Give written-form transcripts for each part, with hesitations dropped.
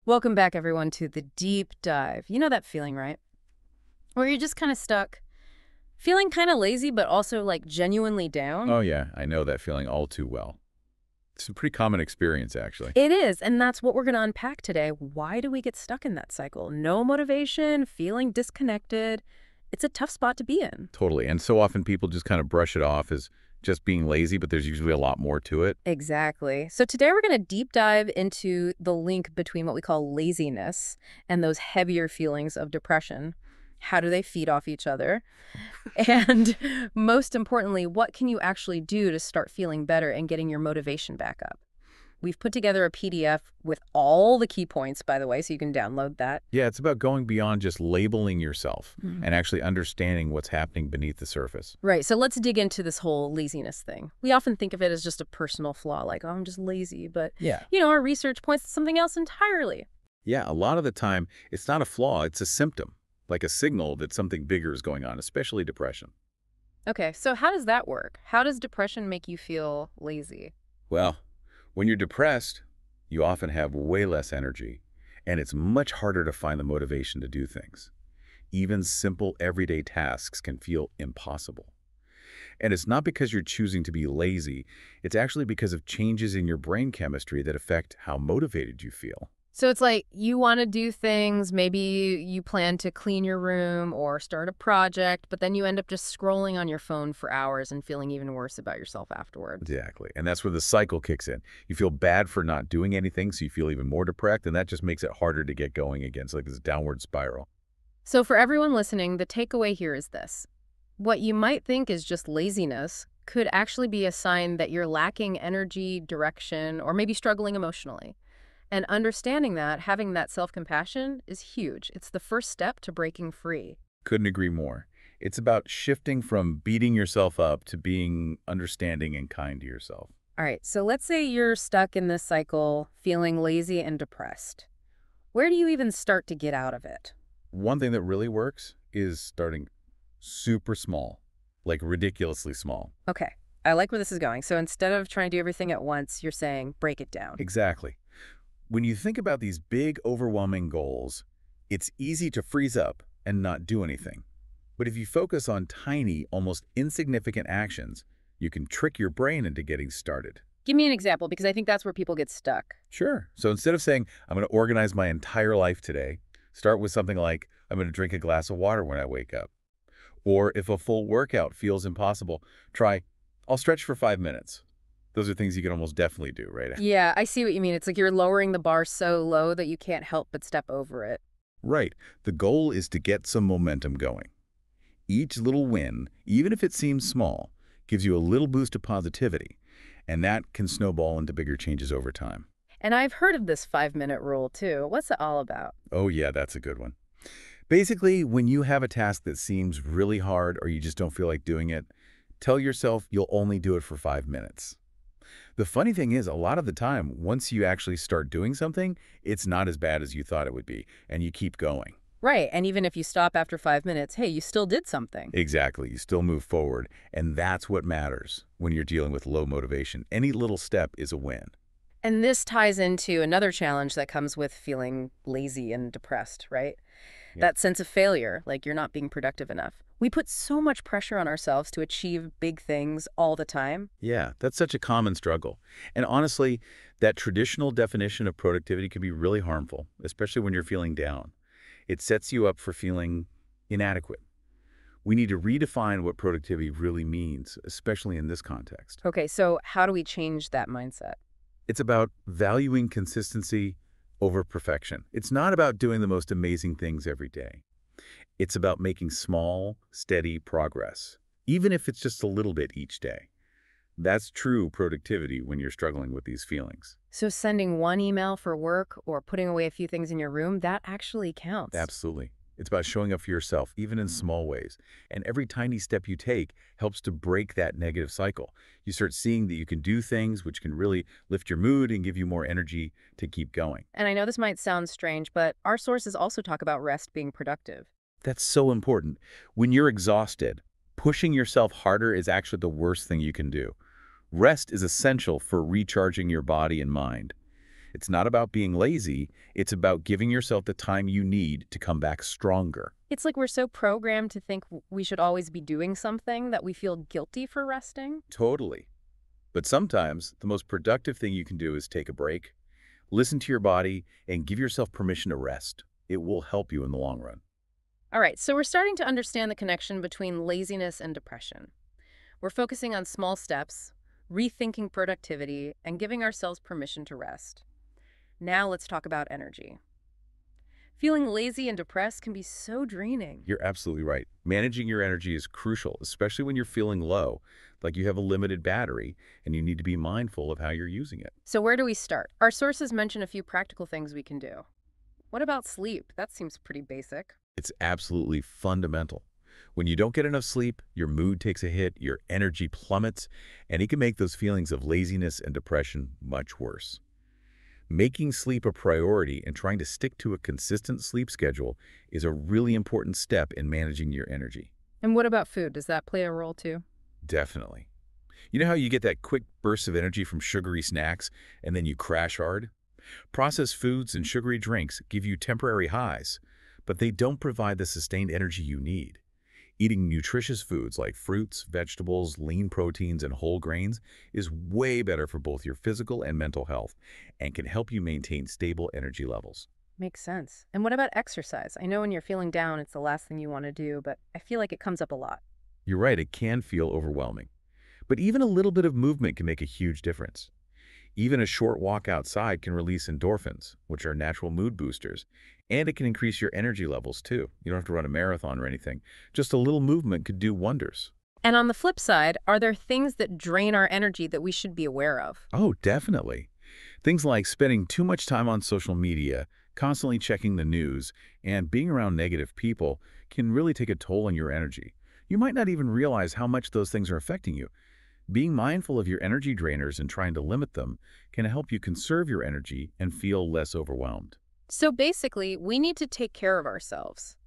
Welcome back, everyone, to the deep dive. You know that feeling, right? Where you're just kind of stuck, feeling kind of lazy, but also like genuinely down? Oh yeah, I know that feeling all too well. It's a pretty common experience, actually. It is, and that's what we're going to unpack today. Why do we get stuck in that cycle? No motivation, feeling disconnected. It's a tough spot to be in. Totally. And so often people just kind of brush it off as just being lazy, but there's usually a lot more to it. Exactly. So today we're going to deep dive into the link between what we call laziness and those heavier feelings of depression. How do they feed off each other? And most importantly, what can you actually do to start feeling better and getting your motivation back up? We've put together a PDF with all the key points, by the way, so you can download that. Yeah, it's about going beyond just labeling yourself Mhm. and actually understanding what's happening beneath the surface. Right, so let's dig into this whole laziness thing. We often think of it as just a personal flaw, like, oh, I'm just lazy, but, Yeah. our research points to something else entirely. Yeah, a lot of the time, it's not a flaw, it's a symptom, like a signal that something bigger is going on, especially depression. Okay, so how does that work? How does depression make you feel lazy? Well, when you're depressed, you often have way less energy, and it's much harder to find the motivation to do things. Even simple everyday tasks can feel impossible. And it's not because you're choosing to be lazy, it's actually because of changes in your brain chemistry that affect how motivated you feel. So it's like you want to do things, maybe you plan to clean your room or start a project, but then you end up just scrolling on your phone for hours and feeling even worse about yourself afterwards. Exactly. And that's where the cycle kicks in. You feel bad for not doing anything, so you feel even more depressed, and that just makes it harder to get going again. It's like this downward spiral. So for everyone listening, the takeaway here is this. What you might think is just laziness could actually be a sign that you're lacking energy, direction, or maybe struggling emotionally. And understanding that, having that self-compassion is huge. It's the first step to breaking free. Couldn't agree more. It's about shifting from beating yourself up to being understanding and kind to yourself. All right, so let's say you're stuck in this cycle, feeling lazy and depressed. Where do you even start to get out of it? One thing that really works is starting super small, like ridiculously small. Okay, I like where this is going. So instead of trying to do everything at once, you're saying break it down. Exactly. When you think about these big, overwhelming goals, it's easy to freeze up and not do anything. But if you focus on tiny, almost insignificant actions, you can trick your brain into getting started. Give me an example because I think that's where people get stuck. Sure. So instead of saying, I'm going to organize my entire life today, start with something like, I'm going to drink a glass of water when I wake up. Or if a full workout feels impossible, try, I'll stretch for 5 minutes. Those are things you can almost definitely do, right? Yeah, I see what you mean. It's like you're lowering the bar so low that you can't help but step over it. Right. The goal is to get some momentum going. Each little win, even if it seems small, gives you a little boost of positivity, and that can snowball into bigger changes over time. And I've heard of this 5-minute rule too. What's it all about? Oh yeah, that's a good one. Basically, when you have a task that seems really hard or you just don't feel like doing it, tell yourself you'll only do it for 5 minutes. The funny thing is, a lot of the time, once you actually start doing something, it's not as bad as you thought it would be, and you keep going. Right, and even if you stop after 5 minutes, hey, you still did something. Exactly. You still move forward, and that's what matters when you're dealing with low motivation. Any little step is a win. And this ties into another challenge that comes with feeling lazy and depressed, right? Yeah. That sense of failure, like you're not being productive enough. We put so much pressure on ourselves to achieve big things all the time. Yeah, that's such a common struggle. And honestly, that traditional definition of productivity can be really harmful, especially when you're feeling down. It sets you up for feeling inadequate. We need to redefine what productivity really means, especially in this context. Okay, so how do we change that mindset? It's about valuing consistency over perfection. It's not about doing the most amazing things every day. It's about making small, steady progress, even if it's just a little bit each day. That's true productivity when you're struggling with these feelings. So sending one email for work or putting away a few things in your room, that actually counts. Absolutely. It's about showing up for yourself, even in small ways. And every tiny step you take helps to break that negative cycle. You start seeing that you can do things which can really lift your mood and give you more energy to keep going. And I know this might sound strange, but our sources also talk about rest being productive. That's so important. When you're exhausted, pushing yourself harder is actually the worst thing you can do. Rest is essential for recharging your body and mind. It's not about being lazy, it's about giving yourself the time you need to come back stronger. It's like we're so programmed to think we should always be doing something that we feel guilty for resting. Totally. But sometimes the most productive thing you can do is take a break, listen to your body, and give yourself permission to rest. It will help you in the long run. All right, so we're starting to understand the connection between laziness and depression. We're focusing on small steps, rethinking productivity, and giving ourselves permission to rest. Now let's talk about energy. Feeling lazy and depressed can be so draining. You're absolutely right. Managing your energy is crucial, especially when you're feeling low, like you have a limited battery, and you need to be mindful of how you're using it. So where do we start? Our sources mention a few practical things we can do. What about sleep? That seems pretty basic. It's absolutely fundamental. When you don't get enough sleep, your mood takes a hit, your energy plummets, and it can make those feelings of laziness and depression much worse. Making sleep a priority and trying to stick to a consistent sleep schedule is a really important step in managing your energy. And what about food? Does that play a role too? Definitely. You know how you get that quick burst of energy from sugary snacks and then you crash hard? Processed foods and sugary drinks give you temporary highs, but they don't provide the sustained energy you need. Eating nutritious foods like fruits, vegetables, lean proteins, and whole grains is way better for both your physical and mental health and can help you maintain stable energy levels. Makes sense. And what about exercise? I know when you're feeling down, it's the last thing you want to do, but I feel like it comes up a lot. You're right, it can feel overwhelming, but even a little bit of movement can make a huge difference. Even a short walk outside can release endorphins, which are natural mood boosters, and it can increase your energy levels too. You don't have to run a marathon or anything. Just a little movement could do wonders. And on the flip side, are there things that drain our energy that we should be aware of? Oh, definitely. Things like spending too much time on social media, constantly checking the news, and being around negative people can really take a toll on your energy. You might not even realize how much those things are affecting you. Being mindful of your energy drainers and trying to limit them can help you conserve your energy and feel less overwhelmed. So basically, we need to take care of ourselves.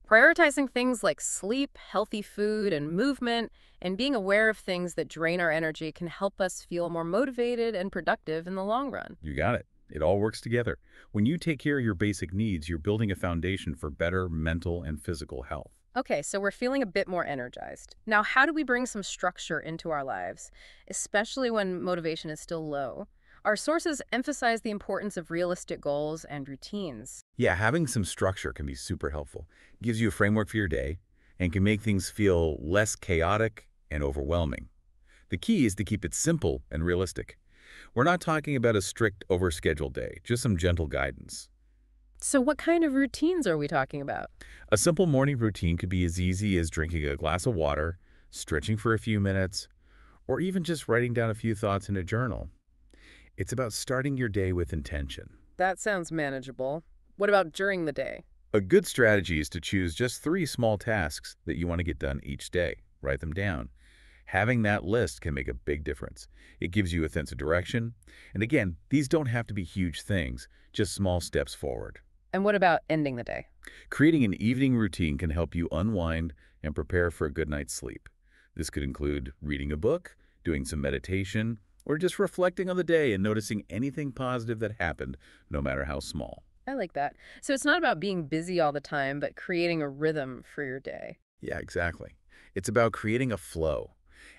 Prioritizing things like sleep, healthy food, and movement, and being aware of things that drain our energy can help us feel more motivated and productive in the long run. You got it. It all works together. When you take care of your basic needs, you're building a foundation for better mental and physical health. Okay, so we're feeling a bit more energized. Now, how do we bring some structure into our lives, especially when motivation is still low? Our sources emphasize the importance of realistic goals and routines. Yeah, having some structure can be super helpful. It gives you a framework for your day and can make things feel less chaotic and overwhelming. The key is to keep it simple and realistic. We're not talking about a strict, overscheduled day, just some gentle guidance. So what kind of routines are we talking about? A simple morning routine could be as easy as drinking a glass of water, stretching for a few minutes, or even just writing down a few thoughts in a journal. It's about starting your day with intention. That sounds manageable. What about during the day? A good strategy is to choose just 3 small tasks that you want to get done each day. Write them down. Having that list can make a big difference. It gives you a sense of direction. And again, these don't have to be huge things, just small steps forward. And what about ending the day? Creating an evening routine can help you unwind and prepare for a good night's sleep. This could include reading a book, doing some meditation, or just reflecting on the day and noticing anything positive that happened, no matter how small. I like that. So it's not about being busy all the time, but creating a rhythm for your day. Yeah, exactly. It's about creating a flow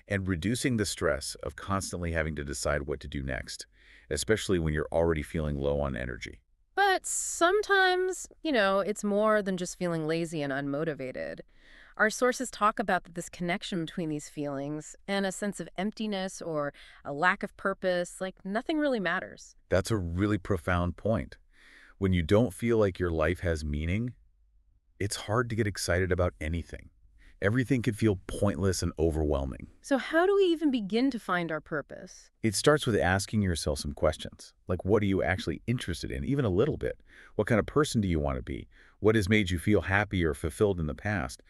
and reducing the stress of constantly having to decide what to do next, especially when you're already feeling low on energy. But sometimes, it's more than just feeling lazy and unmotivated. Our sources talk about this connection between these feelings and a sense of emptiness or a lack of purpose, like nothing really matters. That's a really profound point. When you don't feel like your life has meaning, it's hard to get excited about anything. Everything can feel pointless and overwhelming. So how do we even begin to find our purpose? It starts with asking yourself some questions, like what are you actually interested in, even a little bit? What kind of person do you want to be? What has made you feel happy or fulfilled in the past?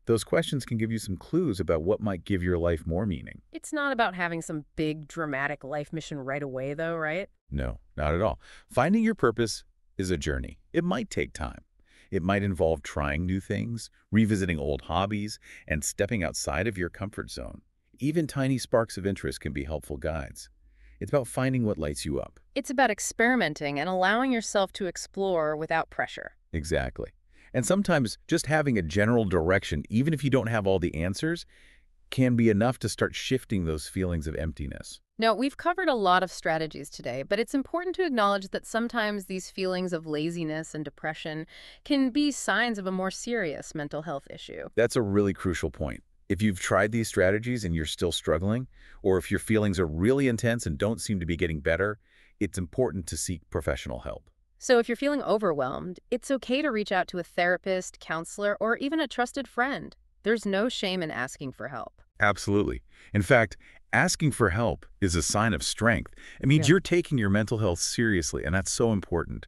Those questions can give you some clues about what might give your life more meaning. It's not about having some big, dramatic life mission right away, though, right? No, not at all. Finding your purpose is a journey. It might take time. It might involve trying new things, revisiting old hobbies, and stepping outside of your comfort zone. Even tiny sparks of interest can be helpful guides. It's about finding what lights you up. It's about experimenting and allowing yourself to explore without pressure. Exactly. And sometimes just having a general direction, even if you don't have all the answers, can be enough to start shifting those feelings of emptiness. Now, we've covered a lot of strategies today, but it's important to acknowledge that sometimes these feelings of laziness and depression can be signs of a more serious mental health issue. That's a really crucial point. If you've tried these strategies and you're still struggling, or if your feelings are really intense and don't seem to be getting better, it's important to seek professional help. So if you're feeling overwhelmed, it's okay to reach out to a therapist, counselor, or even a trusted friend. There's no shame in asking for help. Absolutely. In fact, asking for help is a sign of strength. It means Yeah. you're taking your mental health seriously, and that's so important.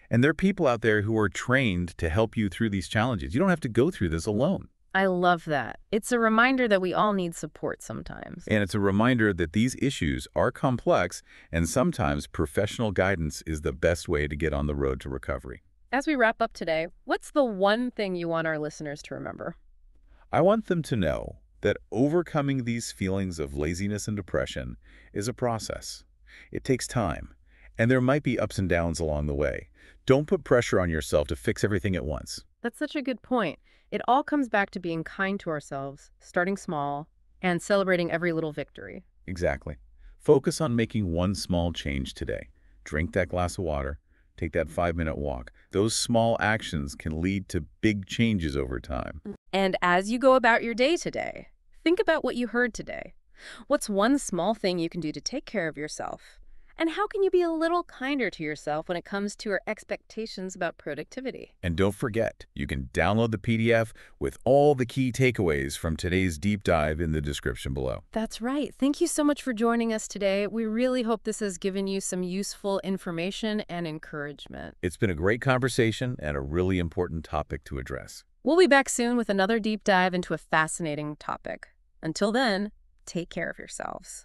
And there are people out there who are trained to help you through these challenges. You don't have to go through this alone. I love that. It's a reminder that we all need support sometimes. And it's a reminder that these issues are complex, and sometimes professional guidance is the best way to get on the road to recovery. As we wrap up today, what's the one thing you want our listeners to remember? I want them to know that overcoming these feelings of laziness and depression is a process. It takes time, and there might be ups and downs along the way. Don't put pressure on yourself to fix everything at once. That's such a good point. It all comes back to being kind to ourselves, starting small, and celebrating every little victory. Exactly. Focus on making one small change today. Drink that glass of water. Take that 5-minute walk. Those small actions can lead to big changes over time. And as you go about your day today, think about what you heard today. What's one small thing you can do to take care of yourself? And how can you be a little kinder to yourself when it comes to your expectations about productivity? And don't forget, you can download the PDF with all the key takeaways from today's deep dive in the description below. That's right. Thank you so much for joining us today. We really hope this has given you some useful information and encouragement. It's been a great conversation and a really important topic to address. We'll be back soon with another deep dive into a fascinating topic. Until then, take care of yourselves.